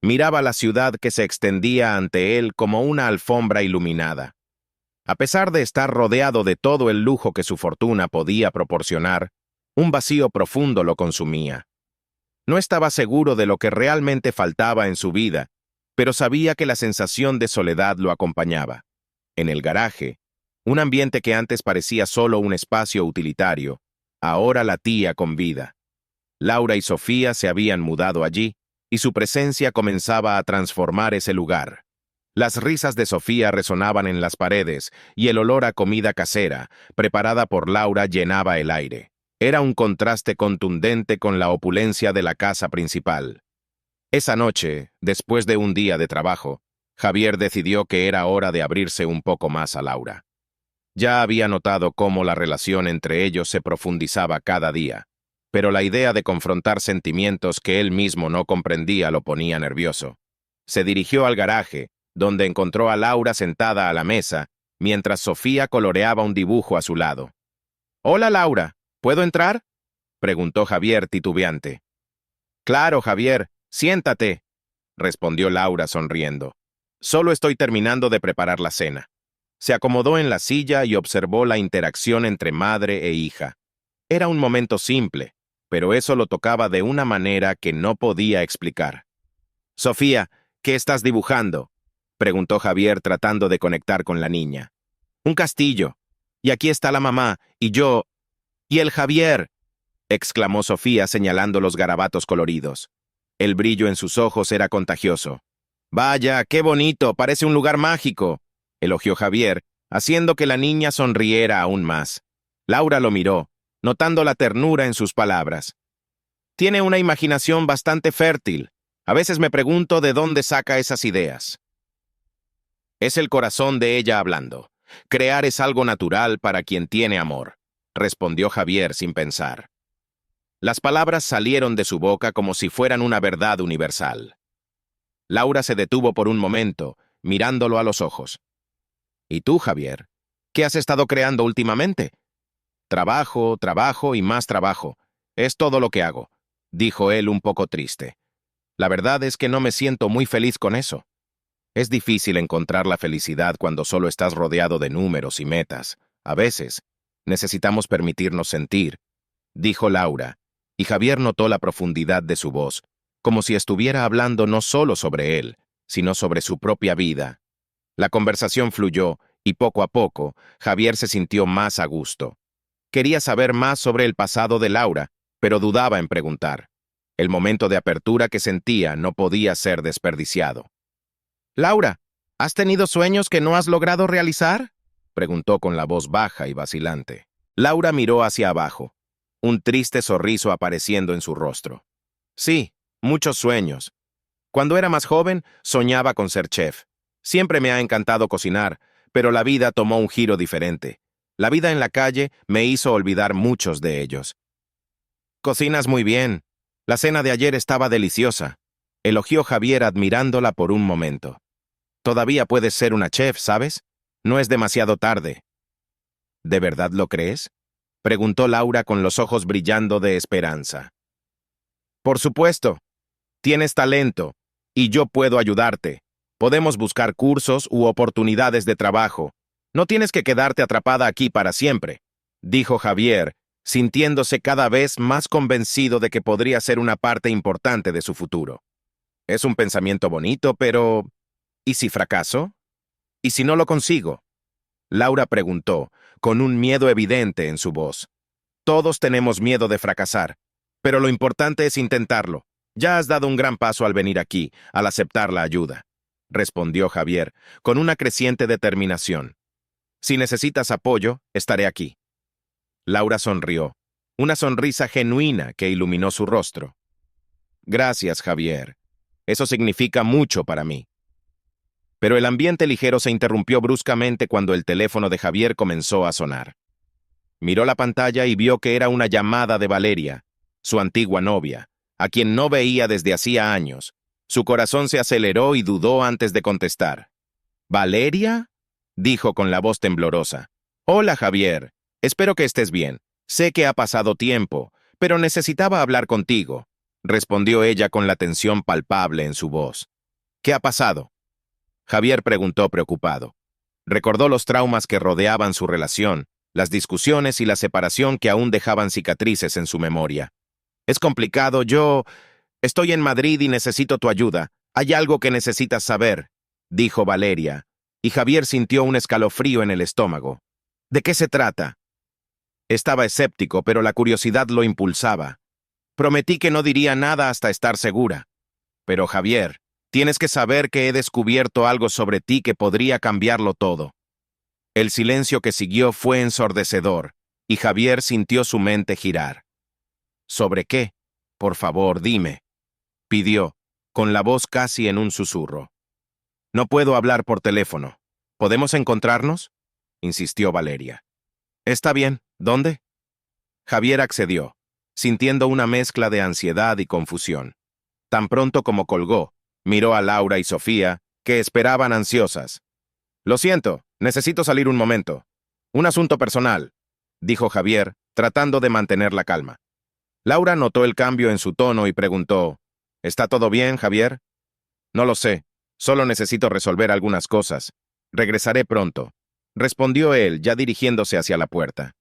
Speaker 1: miraba la ciudad que se extendía ante él como una alfombra iluminada. A pesar de estar rodeado de todo el lujo que su fortuna podía proporcionar, un vacío profundo lo consumía. No estaba seguro de lo que realmente faltaba en su vida, pero sabía que la sensación de soledad lo acompañaba. En el garaje, un ambiente que antes parecía solo un espacio utilitario, ahora latía con vida. Laura y Sofía se habían mudado allí, y su presencia comenzaba a transformar ese lugar. Las risas de Sofía resonaban en las paredes, y el olor a comida casera, preparada por Laura, llenaba el aire. Era un contraste contundente con la opulencia de la casa principal. Esa noche, después de un día de trabajo, Javier decidió que era hora de abrirse un poco más a Laura. Ya había notado cómo la relación entre ellos se profundizaba cada día, pero la idea de confrontar sentimientos que él mismo no comprendía lo ponía nervioso. Se dirigió al garaje, donde encontró a Laura sentada a la mesa, mientras Sofía coloreaba un dibujo a su lado. «Hola, Laura, ¿puedo entrar?», preguntó Javier titubeante. «Claro, Javier, siéntate», respondió Laura sonriendo. «Solo estoy terminando de preparar la cena». Se acomodó en la silla y observó la interacción entre madre e hija. Era un momento simple, pero eso lo tocaba de una manera que no podía explicar. «Sofía, ¿qué estás dibujando?», preguntó Javier tratando de conectar con la niña. Un castillo. Y aquí está la mamá, y yo... ¡Y el Javier!, exclamó Sofía señalando los garabatos coloridos. El brillo en sus ojos era contagioso. «Vaya, qué bonito, parece un lugar mágico», elogió Javier, haciendo que la niña sonriera aún más. Laura lo miró, notando la ternura en sus palabras. «Tiene una imaginación bastante fértil. A veces me pregunto de dónde saca esas ideas». Es el corazón de ella hablando. Crear es algo natural para quien tiene amor, respondió Javier sin pensar. Las palabras salieron de su boca como si fueran una verdad universal. Laura se detuvo por un momento, mirándolo a los ojos. ¿Y tú, Javier? ¿Qué has estado creando últimamente? Trabajo, trabajo y más trabajo. Es todo lo que hago, dijo él un poco triste. La verdad es que no me siento muy feliz con eso. Es difícil encontrar la felicidad cuando solo estás rodeado de números y metas. A veces, necesitamos permitirnos sentir, dijo Laura, y Javier notó la profundidad de su voz, como si estuviera hablando no solo sobre él, sino sobre su propia vida. La conversación fluyó, y poco a poco, Javier se sintió más a gusto. Quería saber más sobre el pasado de Laura, pero dudaba en preguntar. El momento de apertura que sentía no podía ser desperdiciado. «Laura, ¿has tenido sueños que no has logrado realizar?», preguntó con la voz baja y vacilante. Laura miró hacia abajo, un triste sorriso apareciendo en su rostro. «Sí, muchos sueños. Cuando era más joven, soñaba con ser chef. Siempre me ha encantado cocinar, pero la vida tomó un giro diferente. La vida en la calle me hizo olvidar muchos de ellos». «Cocinas muy bien. La cena de ayer estaba deliciosa», elogió Javier admirándola por un momento. «Todavía puedes ser una chef, ¿sabes? No es demasiado tarde». «¿De verdad lo crees?», preguntó Laura con los ojos brillando de esperanza. «Por supuesto. Tienes talento, y yo puedo ayudarte. Podemos buscar cursos u oportunidades de trabajo. No tienes que quedarte atrapada aquí para siempre», dijo Javier, sintiéndose cada vez más convencido de que podría ser una parte importante de su futuro. Es un pensamiento bonito, pero... ¿y si fracaso? ¿Y si no lo consigo?, Laura preguntó, con un miedo evidente en su voz. Todos tenemos miedo de fracasar, pero lo importante es intentarlo. Ya has dado un gran paso al venir aquí, al aceptar la ayuda, respondió Javier, con una creciente determinación. Si necesitas apoyo, estaré aquí. Laura sonrió, una sonrisa genuina que iluminó su rostro. Gracias, Javier. Eso significa mucho para mí. Pero el ambiente ligero se interrumpió bruscamente cuando el teléfono de Javier comenzó a sonar. Miró la pantalla y vio que era una llamada de Valeria, su antigua novia, a quien no veía desde hacía años. Su corazón se aceleró y dudó antes de contestar. «¿Valeria?», dijo con la voz temblorosa. «Hola, Javier. Espero que estés bien. Sé que ha pasado tiempo, pero necesitaba hablar contigo», respondió ella con la tensión palpable en su voz. «¿Qué ha pasado?», Javier preguntó preocupado. Recordó los traumas que rodeaban su relación, las discusiones y la separación que aún dejaban cicatrices en su memoria. «Es complicado, estoy en Madrid y necesito tu ayuda. Hay algo que necesitas saber», dijo Valeria, y Javier sintió un escalofrío en el estómago. «¿De qué se trata?». Estaba escéptico, pero la curiosidad lo impulsaba. «Prometí que no diría nada hasta estar segura». «Pero Javier, tienes que saber que he descubierto algo sobre ti que podría cambiarlo todo». El silencio que siguió fue ensordecedor, y Javier sintió su mente girar. «¿Sobre qué? Por favor, dime», pidió, con la voz casi en un susurro. «No puedo hablar por teléfono. ¿Podemos encontrarnos?», insistió Valeria. «Está bien. ¿Dónde?». Javier accedió, sintiendo una mezcla de ansiedad y confusión. Tan pronto como colgó, miró a Laura y Sofía, que esperaban ansiosas. «Lo siento, necesito salir un momento. Un asunto personal», dijo Javier, tratando de mantener la calma. Laura notó el cambio en su tono y preguntó, «¿Está todo bien, Javier?». «No lo sé, solo necesito resolver algunas cosas. Regresaré pronto», respondió él, ya dirigiéndose hacia la puerta.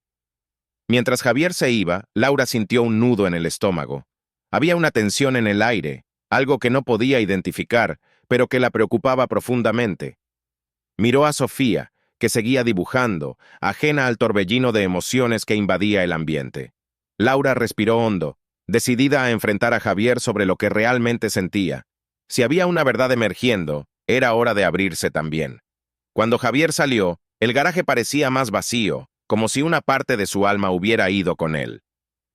Speaker 1: Mientras Javier se iba, Laura sintió un nudo en el estómago. Había una tensión en el aire, algo que no podía identificar, pero que la preocupaba profundamente. Miró a Sofía, que seguía dibujando, ajena al torbellino de emociones que invadía el ambiente. Laura respiró hondo, decidida a enfrentar a Javier sobre lo que realmente sentía. Si había una verdad emergiendo, era hora de abrirse también. Cuando Javier salió, el garaje parecía más vacío, como si una parte de su alma hubiera ido con él.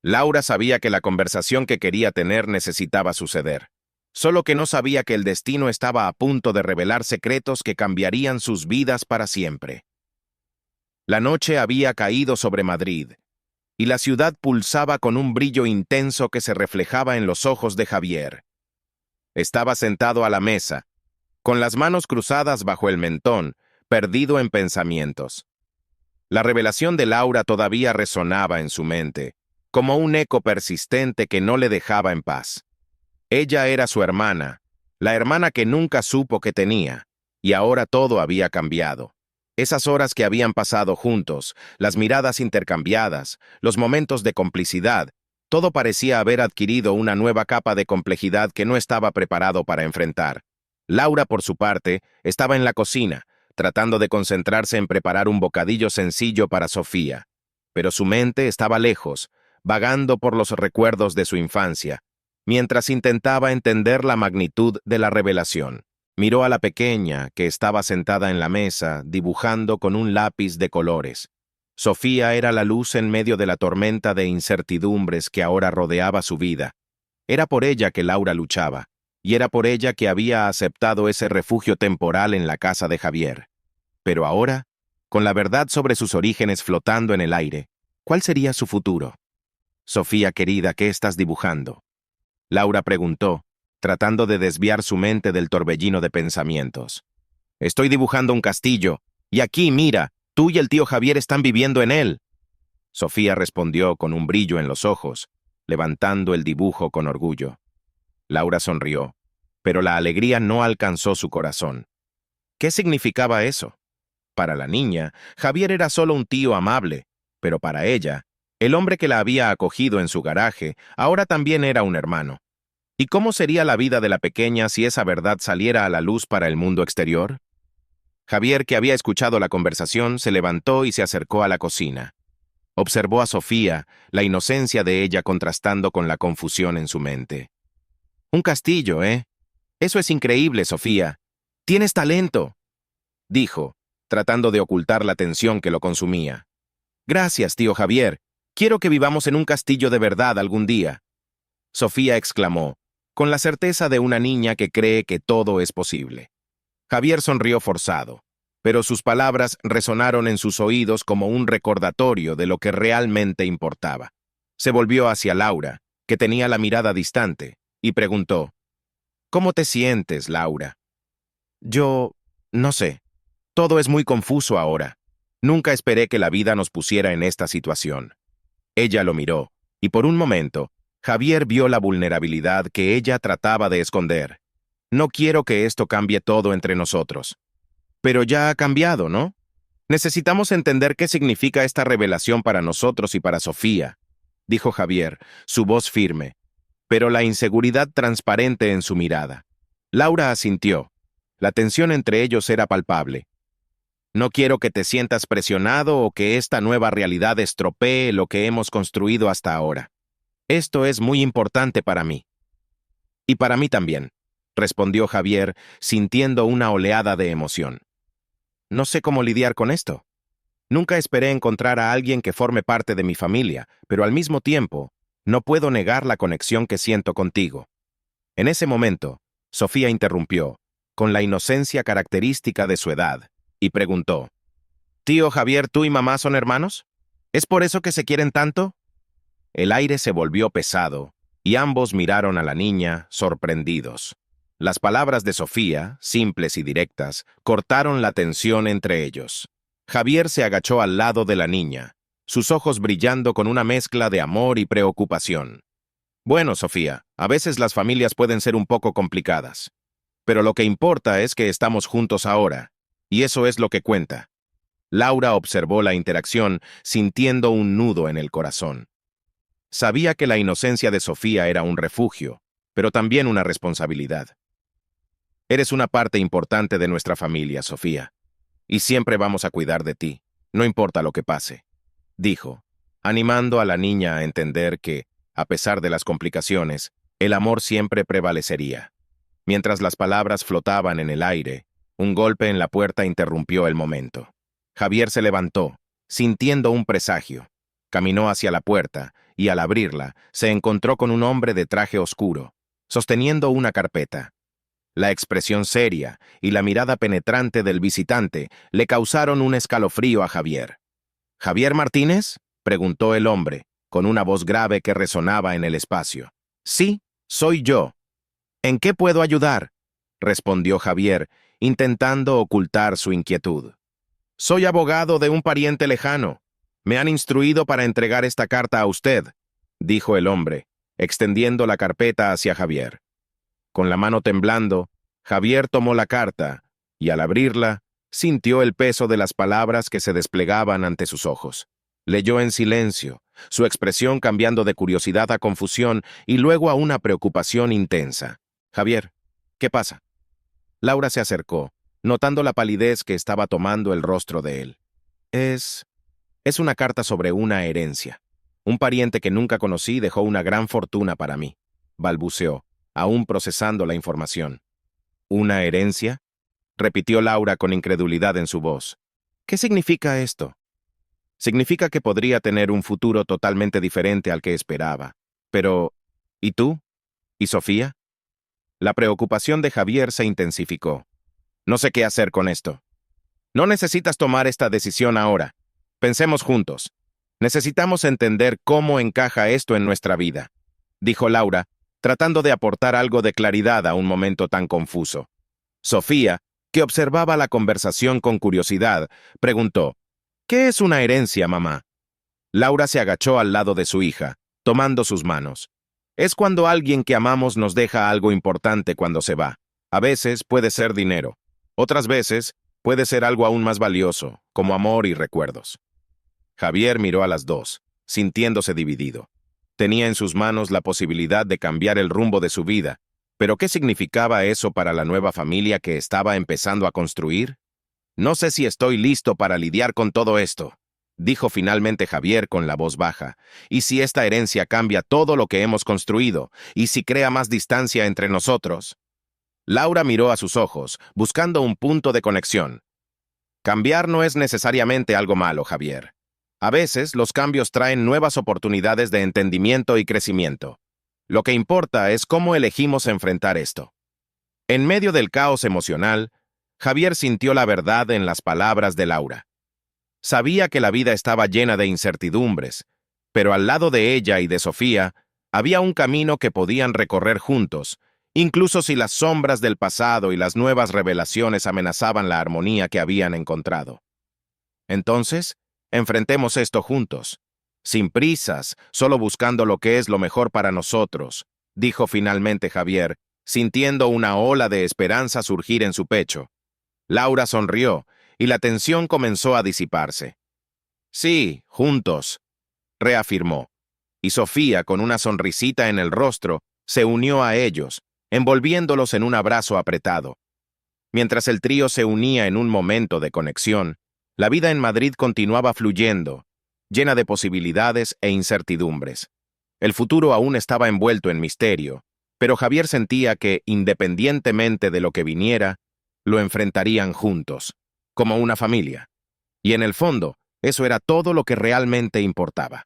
Speaker 1: Laura sabía que la conversación que quería tener necesitaba suceder. Solo que no sabía que el destino estaba a punto de revelar secretos que cambiarían sus vidas para siempre. La noche había caído sobre Madrid, y la ciudad pulsaba con un brillo intenso que se reflejaba en los ojos de Javier. Estaba sentado a la mesa, con las manos cruzadas bajo el mentón, perdido en pensamientos. La revelación de Laura todavía resonaba en su mente, como un eco persistente que no le dejaba en paz. Ella era su hermana, la hermana que nunca supo que tenía, y ahora todo había cambiado. Esas horas que habían pasado juntos, las miradas intercambiadas, los momentos de complicidad, todo parecía haber adquirido una nueva capa de complejidad que no estaba preparado para enfrentar. Laura, por su parte, estaba en la cocina, tratando de concentrarse en preparar un bocadillo sencillo para Sofía. Pero su mente estaba lejos, vagando por los recuerdos de su infancia, mientras intentaba entender la magnitud de la revelación. Miró a la pequeña, que estaba sentada en la mesa, dibujando con un lápiz de colores. Sofía era la luz en medio de la tormenta de incertidumbres que ahora rodeaba su vida. Era por ella que Laura luchaba, y era por ella que había aceptado ese refugio temporal en la casa de Javier. Pero ahora, con la verdad sobre sus orígenes flotando en el aire, ¿cuál sería su futuro? Sofía querida, ¿qué estás dibujando? Laura preguntó, tratando de desviar su mente del torbellino de pensamientos. Estoy dibujando un castillo, y aquí, mira, tú y el tío Javier están viviendo en él. Sofía respondió con un brillo en los ojos, levantando el dibujo con orgullo. Laura sonrió, pero la alegría no alcanzó su corazón. ¿Qué significaba eso? Para la niña, Javier era solo un tío amable, pero para ella, el hombre que la había acogido en su garaje, ahora también era un hermano. ¿Y cómo sería la vida de la pequeña si esa verdad saliera a la luz para el mundo exterior? Javier, que había escuchado la conversación, se levantó y se acercó a la cocina. Observó a Sofía, la inocencia de ella contrastando con la confusión en su mente. Un castillo, ¿eh? Eso es increíble, Sofía. Tienes talento, dijo, tratando de ocultar la tensión que lo consumía. Gracias, tío Javier. Quiero que vivamos en un castillo de verdad algún día. Sofía exclamó, con la certeza de una niña que cree que todo es posible. Javier sonrió forzado, pero sus palabras resonaron en sus oídos como un recordatorio de lo que realmente importaba. Se volvió hacia Laura, que tenía la mirada distante, y preguntó, ¿Cómo te sientes, Laura? Yo, no sé. Todo es muy confuso ahora. Nunca esperé que la vida nos pusiera en esta situación. Ella lo miró, y por un momento, Javier vio la vulnerabilidad que ella trataba de esconder. No quiero que esto cambie todo entre nosotros. Pero ya ha cambiado, ¿no? Necesitamos entender qué significa esta revelación para nosotros y para Sofía, dijo Javier, su voz firme, pero la inseguridad transparente en su mirada. Laura asintió. La tensión entre ellos era palpable. No quiero que te sientas presionado o que esta nueva realidad estropee lo que hemos construido hasta ahora. Esto es muy importante para mí. Y para mí también, respondió Javier, sintiendo una oleada de emoción. No sé cómo lidiar con esto. Nunca esperé encontrar a alguien que forme parte de mi familia, pero al mismo tiempo, no puedo negar la conexión que siento contigo. En ese momento, Sofía interrumpió, con la inocencia característica de su edad, y preguntó, «Tío Javier, ¿tú y mamá son hermanos? ¿Es por eso que se quieren tanto?» El aire se volvió pesado, y ambos miraron a la niña, sorprendidos. Las palabras de Sofía, simples y directas, cortaron la tensión entre ellos. Javier se agachó al lado de la niña, sus ojos brillando con una mezcla de amor y preocupación. Bueno, Sofía, a veces las familias pueden ser un poco complicadas. Pero lo que importa es que estamos juntos ahora, y eso es lo que cuenta. Laura observó la interacción, sintiendo un nudo en el corazón. Sabía que la inocencia de Sofía era un refugio, pero también una responsabilidad. Eres una parte importante de nuestra familia, Sofía. y siempre vamos a cuidar de ti, no importa lo que pase, dijo, animando a la niña a entender que, a pesar de las complicaciones, el amor siempre prevalecería. Mientras las palabras flotaban en el aire, un golpe en la puerta interrumpió el momento. Javier se levantó, sintiendo un presagio. Caminó hacia la puerta y, al abrirla, se encontró con un hombre de traje oscuro, sosteniendo una carpeta. La expresión seria y la mirada penetrante del visitante le causaron un escalofrío a Javier. ¿Javier Martínez?, preguntó el hombre, con una voz grave que resonaba en el espacio. Sí, soy yo. ¿En qué puedo ayudar?, respondió Javier, intentando ocultar su inquietud. Soy abogado de un pariente lejano. Me han instruido para entregar esta carta a usted, dijo el hombre, extendiendo la carpeta hacia Javier. Con la mano temblando, Javier tomó la carta y, al abrirla, sintió el peso de las palabras que se desplegaban ante sus ojos. Leyó en silencio, su expresión cambiando de curiosidad a confusión y luego a una preocupación intensa. Javier, ¿qué pasa? Laura se acercó, notando la palidez que estaba tomando el rostro de él. Es una carta sobre una herencia. Un pariente que nunca conocí dejó una gran fortuna para mí, balbuceó, aún procesando la información. ¿Una herencia?, repitió Laura con incredulidad en su voz. ¿Qué significa esto? Significa que podría tener un futuro totalmente diferente al que esperaba. Pero, ¿y tú? ¿Y Sofía? La preocupación de Javier se intensificó. No sé qué hacer con esto. No necesitas tomar esta decisión ahora. Pensemos juntos. Necesitamos entender cómo encaja esto en nuestra vida, dijo Laura, tratando de aportar algo de claridad a un momento tan confuso. Sofía, que observaba la conversación con curiosidad, preguntó, ¿qué es una herencia, mamá? Laura se agachó al lado de su hija, tomando sus manos. Es cuando alguien que amamos nos deja algo importante cuando se va. A veces puede ser dinero. Otras veces puede ser algo aún más valioso, como amor y recuerdos. Javier miró a las dos, sintiéndose dividido. Tenía en sus manos la posibilidad de cambiar el rumbo de su vida, pero ¿qué significaba eso para la nueva familia que estaba empezando a construir? No sé si estoy listo para lidiar con todo esto, dijo finalmente Javier con la voz baja. ¿Y si esta herencia cambia todo lo que hemos construido? ¿Y si crea más distancia entre nosotros? Laura miró a sus ojos, buscando un punto de conexión. Cambiar no es necesariamente algo malo, Javier. A veces los cambios traen nuevas oportunidades de entendimiento y crecimiento. Lo que importa es cómo elegimos enfrentar esto. En medio del caos emocional, Javier sintió la verdad en las palabras de Laura. Sabía que la vida estaba llena de incertidumbres, pero al lado de ella y de Sofía había un camino que podían recorrer juntos, incluso si las sombras del pasado y las nuevas revelaciones amenazaban la armonía que habían encontrado. Entonces, enfrentemos esto juntos, sin prisas, solo buscando lo que es lo mejor para nosotros, dijo finalmente Javier, sintiendo una ola de esperanza surgir en su pecho. Laura sonrió, y la tensión comenzó a disiparse. Sí, juntos, reafirmó, y Sofía, con una sonrisita en el rostro, se unió a ellos, envolviéndolos en un abrazo apretado. Mientras el trío se unía en un momento de conexión, la vida en Madrid continuaba fluyendo, llena de posibilidades e incertidumbres. El futuro aún estaba envuelto en misterio, pero Javier sentía que, independientemente de lo que viniera, lo enfrentarían juntos, como una familia. Y en el fondo, eso era todo lo que realmente importaba.